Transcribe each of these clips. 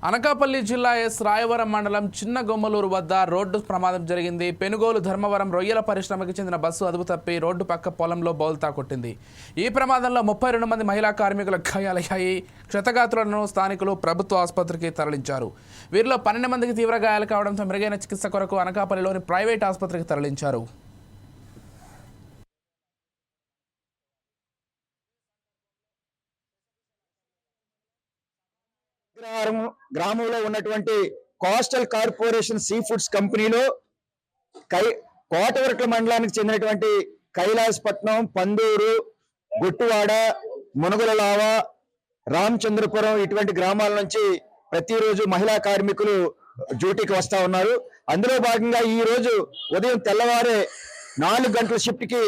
అనకాపల్లి జిల్లా ఎస్ రాయవరం మండలం చిన్న గొమ్మలూరు వద్ద రోడ్డు ప్రమాదం జరిగింది. పెనుగోలు ధర్మవరం రొయ్యల పరిశ్రమకు చెందిన బస్సు అదుపు తప్పి రోడ్డు పక్క పొలంలో బౌల్తా కొట్టింది. ఈ ప్రమాదంలో 32 మంది మహిళా కార్మికులు గాయాలయ్యాయి. క్షతగాత్రులను స్థానికులు ప్రభుత్వ ఆసుపత్రికి తరలించారు. వీరిలో 12 మందికి తీవ్ర గాయాలు కావడంతో మెరుగైన చికిత్స కొరకు అనకాపల్లిలోని ప్రైవేట్ ఆసుపత్రికి తరలించారు. గ్రామంలో ఉన్నటువంటి కోస్టల్ కార్పొరేషన్ సీ ఫుడ్స్ కంపెనీలో కోటవరట్ల మండలానికి చెందినటువంటి కైలాసపట్నం, పందూరు, గుట్టువాడ, మునగులలావ, రామచంద్రపురం ఇటువంటి గ్రామాల నుంచి ప్రతిరోజు మహిళా కార్మికులు డ్యూటీకి వస్తా ఉన్నారు. అందులో భాగంగా ఈ రోజు ఉదయం తెల్లవారే 4 గంటల షిఫ్ట్ కి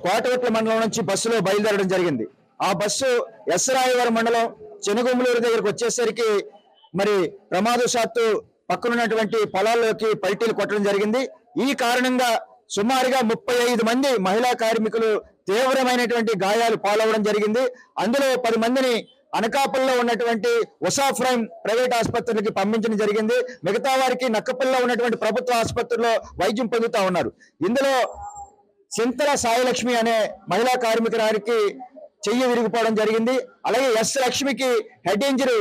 కోటవరట్ల మండలం నుంచి బస్సులో బయలుదేరడం జరిగింది. ఆ బస్సు ఎస్ రాయవరం మండలం చెనుగొమ్మలూరు దగ్గరకు వచ్చేసరికి మరి ప్రమాదవశాత్తు పక్కనున్నటువంటి పొలాల్లోకి పల్టీలు కొట్టడం జరిగింది. ఈ కారణంగా సుమారుగా 35 మంది మహిళా కార్మికులు తీవ్రమైనటువంటి గాయాలు పాలవడం జరిగింది. అందులో 10 మందిని అనకాపల్లిలో ఉన్నటువంటి ఉషాఫ్రైమ్ ప్రైవేట్ ఆసుపత్రికి పంపించడం జరిగింది. మిగతా వారికి నక్కపల్లిలో ఉన్నటువంటి ప్రభుత్వ ఆసుపత్రిలో వైద్యం పొందుతా ఉన్నారు. ఇందులో సింతల సాయిలక్ష్మి అనే మహిళా కార్మికురానికి చెయ్యి విరిగిపోవడం జరిగింది. అలాగే ఎస్ లక్ష్మికి హెడ్ ఇంజరీ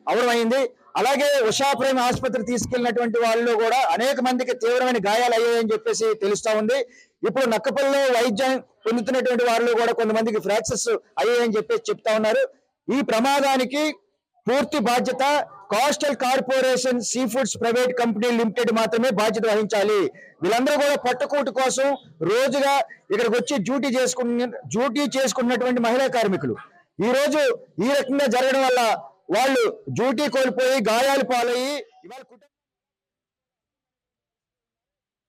అవడమైంది. అలాగే ఉషాప్రేమ ఆసుపత్రి తీసుకెళ్లినటువంటి వాళ్ళు కూడా అనేక మందికి తీవ్రమైన గాయాలు అయ్యాయని చెప్పేసి తెలుస్తా ఉంది. ఇప్పుడు నక్కపల్లిలో వైద్యం పొందుతున్నటువంటి వాళ్ళు కూడా కొంతమందికి ఫ్రాక్చర్స్ అయ్యాయని చెప్పేసి చెప్తా ఉన్నారు. ఈ ప్రమాదానికి పూర్తి బాధ్యత coastal corporation sea foods private company limited మాత్రమే బాధ్యత వహించాలి. వీళ్ళందరూ కూడా పట్టుకూటు కోసం రోజుగా ఇక్కడికి వచ్చి డ్యూటీ చేసుకున్నటువంటి మహిళా కార్మికులు ఈ రోజు ఈ రకంగా జరగడం వల్ల వాళ్ళు డ్యూటీ కోల్పోయి గాయాలు పాలయ్యి ఇవాళ